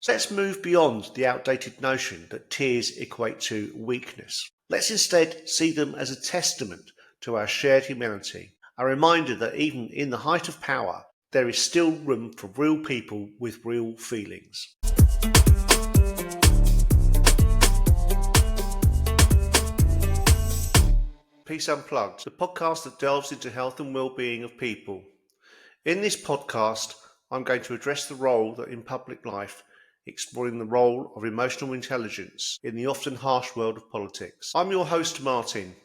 So let's move beyond the outdated notion that tears equate to weakness. Let's instead see them as a testament to our shared humanity, a reminder that even in the height of power, there is still room for real people with real feelings. Peace Unplugged, the podcast that delves into health and well-being of people. In this podcast, I'm going to address the role that in public life, exploring the role of emotional intelligence in the often harsh world of politics. I'm your host, Martin.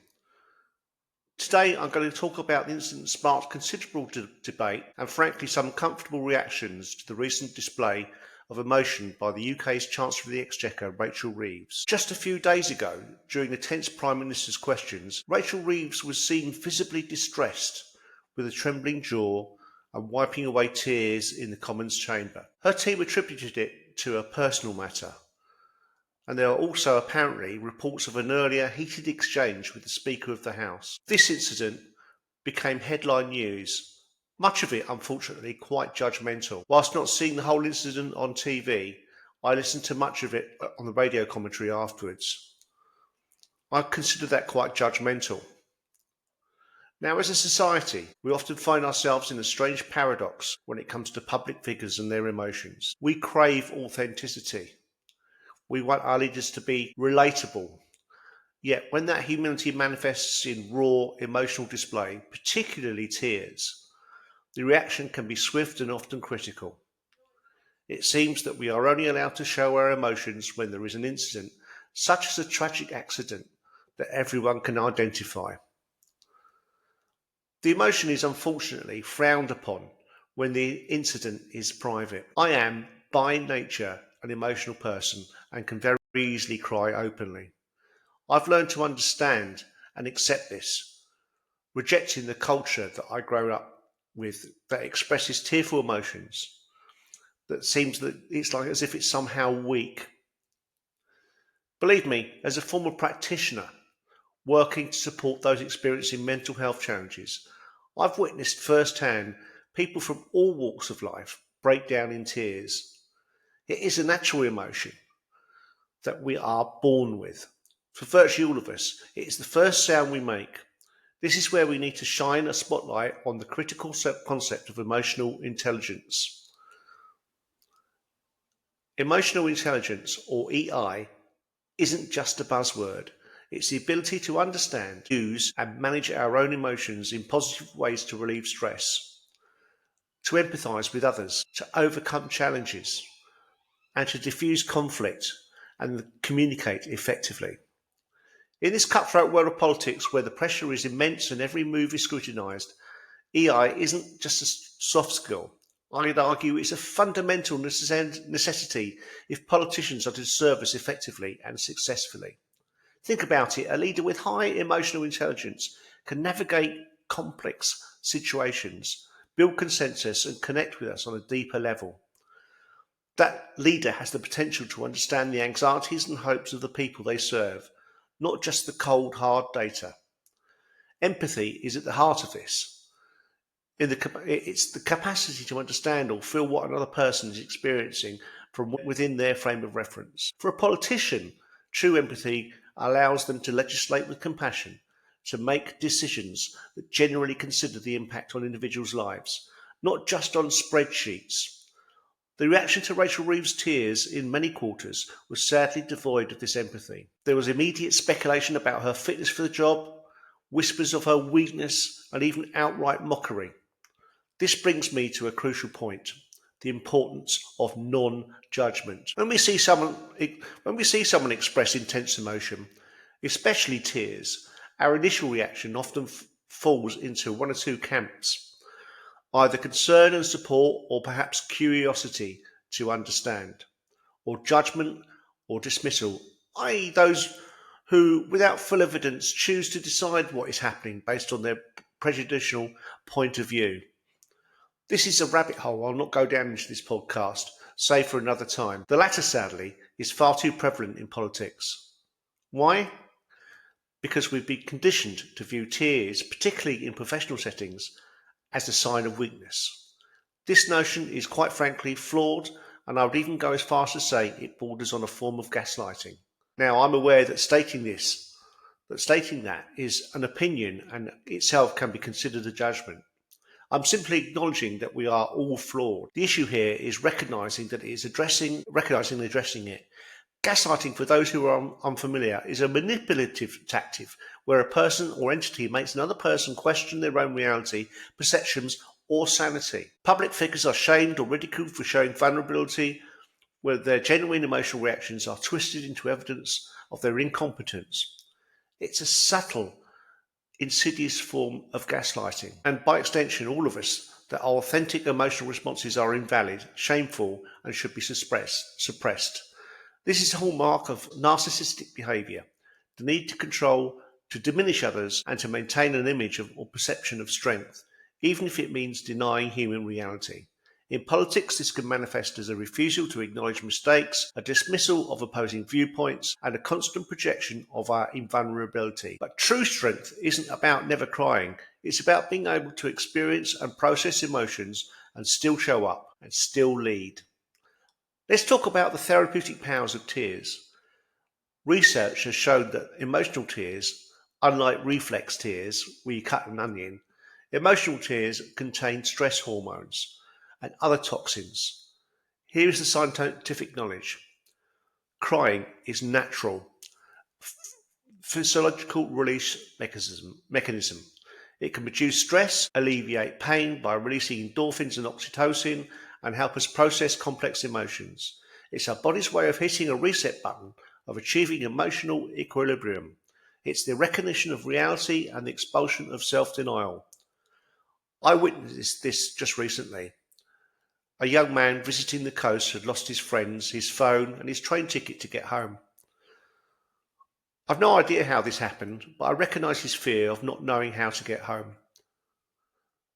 Today, I'm going to talk about the incident that sparked considerable debate and frankly some uncomfortable reactions to the recent display of emotion by the UK's Chancellor of the Exchequer, Rachel Reeves. Just a few days ago, during the tense Prime Minister's questions, Rachel Reeves was seen visibly distressed, with a trembling jaw and wiping away tears in the Commons chamber. Her team attributed it to a personal matter, and there are also apparently reports of an earlier heated exchange with the Speaker of the House. This incident became headline news, much of it unfortunately quite judgmental. Whilst not seeing the whole incident on TV, I listened to much of it on the radio commentary afterwards. I consider that quite judgmental. Now, as a society, we often find ourselves in a strange paradox when it comes to public figures and their emotions. We crave authenticity. We want our leaders to be relatable. Yet, when that humanity manifests in raw emotional display, particularly tears, the reaction can be swift and often critical. It seems that we are only allowed to show our emotions when there is an incident, such as a tragic accident, that everyone can identify. The emotion is unfortunately frowned upon when the incident is private. I am, by nature, an emotional person and can very easily cry openly. I've learned to understand and accept this, rejecting the culture that I grew up with that expresses tearful emotions, that seems that it's like as if it's somehow weak. Believe me, as a former practitioner working to support those experiencing mental health challenges, I've witnessed firsthand people from all walks of life break down in tears. It is a natural emotion that we are born with. For virtually all of us, it is the first sound we make. This is where we need to shine a spotlight on the critical concept of emotional intelligence. Emotional intelligence, or EI, isn't just a buzzword. It's the ability to understand, use, and manage our own emotions in positive ways to relieve stress, to empathise with others, to overcome challenges, and to diffuse conflict and communicate effectively. In this cutthroat world of politics, where the pressure is immense and every move is scrutinised, EI isn't just a soft skill. I'd argue it's a fundamental necessity if politicians are to serve us effectively and successfully. Think about it, a leader with high emotional intelligence can navigate complex situations, build consensus, and connect with us on a deeper level. That leader has the potential to understand the anxieties and hopes of the people they serve, not just the cold, hard data. Empathy is at the heart of this. It's the capacity to understand or feel what another person is experiencing from within their frame of reference. For a politician, true empathy allows them to legislate with compassion, to make decisions that genuinely consider the impact on individuals' lives, not just on spreadsheets. The reaction to Rachel Reeves' tears in many quarters was sadly devoid of this empathy. There was immediate speculation about her fitness for the job, whispers of her weakness, and even outright mockery. This brings me to a crucial point: the importance of non-judgment. When we see someone express intense emotion, especially tears, our initial reaction often falls into one or two camps. Either concern and support, or perhaps curiosity to understand, or judgment or dismissal, i.e. those who, without full evidence, choose to decide what is happening based on their prejudicial point of view. This is a rabbit hole I'll not go down into this podcast, save for another time. The latter, sadly, is far too prevalent in politics. Why? Because we've been conditioned to view tears, particularly in professional settings, as a sign of weakness. This notion is quite frankly flawed and I would even go as far as to say it borders on a form of gaslighting. Now, I'm aware that stating that is an opinion and itself can be considered a judgment. I'm simply acknowledging that we are all flawed. The issue here is recognizing and addressing it. Gaslighting, for those who are unfamiliar, is a manipulative tactic where a person or entity makes another person question their own reality, perceptions, or sanity. Public figures are shamed or ridiculed for showing vulnerability, where their genuine emotional reactions are twisted into evidence of their incompetence. It's a subtle, insidious form of gaslighting, and by extension, all of us, that our authentic emotional responses are invalid, shameful, and should be suppressed. This is a hallmark of narcissistic behaviour, the need to control, to diminish others, and to maintain an image of or perception of strength, even if it means denying human reality. In politics, this can manifest as a refusal to acknowledge mistakes, a dismissal of opposing viewpoints, and a constant projection of our invulnerability. But true strength isn't about never crying, it's about being able to experience and process emotions and still show up and still lead. Let's talk about the therapeutic powers of tears. Research has shown that emotional tears, unlike reflex tears, where you cut an onion, emotional tears contain stress hormones and other toxins. Here is the scientific knowledge. Crying is natural physiological release mechanism. It can reduce stress, alleviate pain by releasing endorphins and oxytocin, and help us process complex emotions. It's our body's way of hitting a reset button, of achieving emotional equilibrium. It's the recognition of reality and the expulsion of self-denial. I witnessed this just recently. A young man visiting the coast had lost his friends, his phone, and his train ticket to get home. I've no idea how this happened, but I recognise his fear of not knowing how to get home.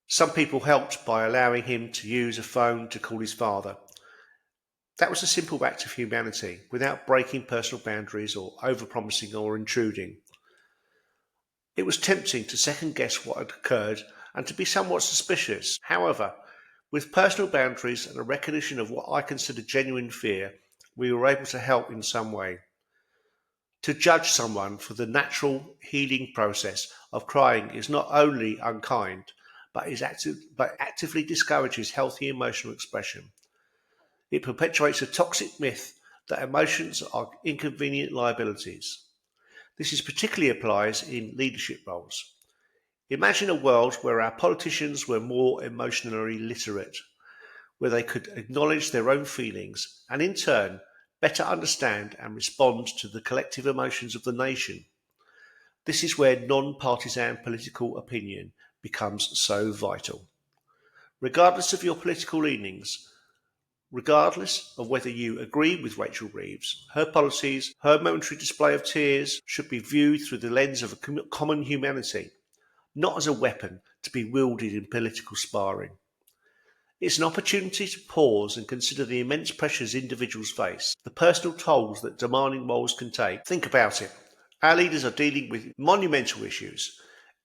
Some people helped by allowing him to use a phone to call his father. That was a simple act of humanity, without breaking personal boundaries or overpromising or intruding. It was tempting to second guess what had occurred and to be somewhat suspicious. However, with personal boundaries and a recognition of what I consider genuine fear, we were able to help in some way. To judge someone for the natural healing process of crying is not only unkind, but actively discourages healthy emotional expression. It perpetuates a toxic myth that emotions are inconvenient liabilities. This particularly applies in leadership roles. Imagine a world where our politicians were more emotionally literate, where they could acknowledge their own feelings and in turn better understand and respond to the collective emotions of the nation. This is where non-partisan political opinion becomes so vital. Regardless of your political leanings, regardless of whether you agree with Rachel Reeves, her policies, her momentary display of tears should be viewed through the lens of a common humanity, not as a weapon to be wielded in political sparring. It's an opportunity to pause and consider the immense pressures individuals face, the personal tolls that demanding roles can take. Think about it. Our leaders are dealing with monumental issues,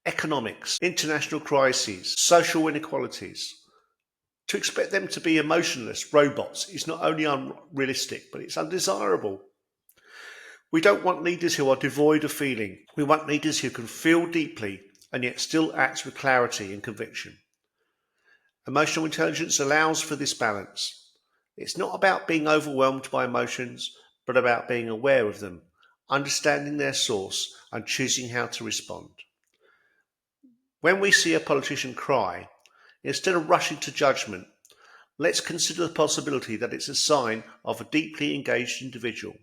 economics, international crises, social inequalities. To expect them to be emotionless robots is not only unrealistic, but it's undesirable. We don't want leaders who are devoid of feeling. We want leaders who can feel deeply and yet still act with clarity and conviction. Emotional intelligence allows for this balance. It's not about being overwhelmed by emotions, but about being aware of them, understanding their source, and choosing how to respond. When we see a politician cry, instead of rushing to judgment, let's consider the possibility that it's a sign of a deeply engaged individual,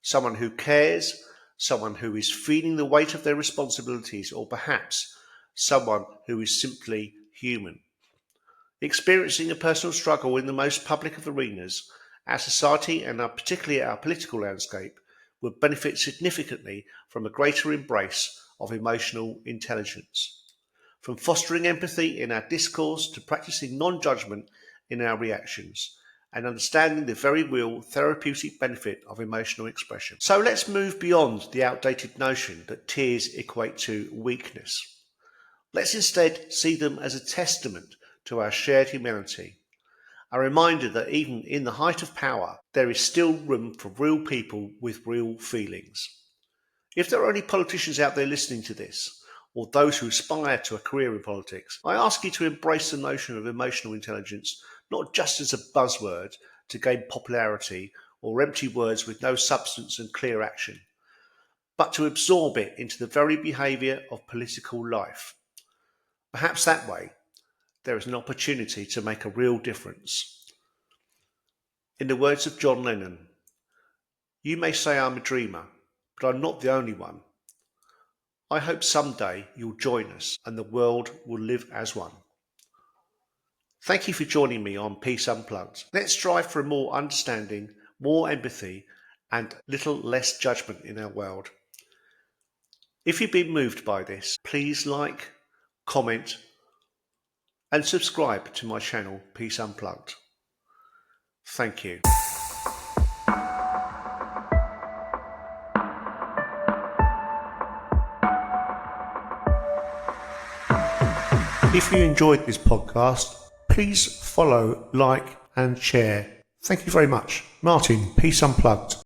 someone who cares, someone who is feeling the weight of their responsibilities, or perhaps someone who is simply human. Experiencing a personal struggle in the most public of arenas, our society and particularly our political landscape would benefit significantly from a greater embrace of emotional intelligence. From fostering empathy in our discourse to practicing non-judgment in our reactions, and understanding the very real therapeutic benefit of emotional expression. So let's move beyond the outdated notion that tears equate to weakness. Let's instead see them as a testament to our shared humanity. A reminder that even in the height of power, there is still room for real people with real feelings. If there are any politicians out there listening to this, or those who aspire to a career in politics, I ask you to embrace the notion of emotional intelligence not just as a buzzword to gain popularity or empty words with no substance and clear action, but to absorb it into the very behaviour of political life. Perhaps that way, there is an opportunity to make a real difference. In the words of John Lennon, "You may say I'm a dreamer, but I'm not the only one. I hope someday you'll join us and the world will live as one." Thank you for joining me on Peace Unplugged. Let's strive for more understanding, more empathy, and little less judgment in our world. If you've been moved by this, please like, comment, and subscribe to my channel Peace Unplugged. Thank you. If you enjoyed this podcast, please follow, like, and share. Thank you very much. Martin, Peace Unplugged.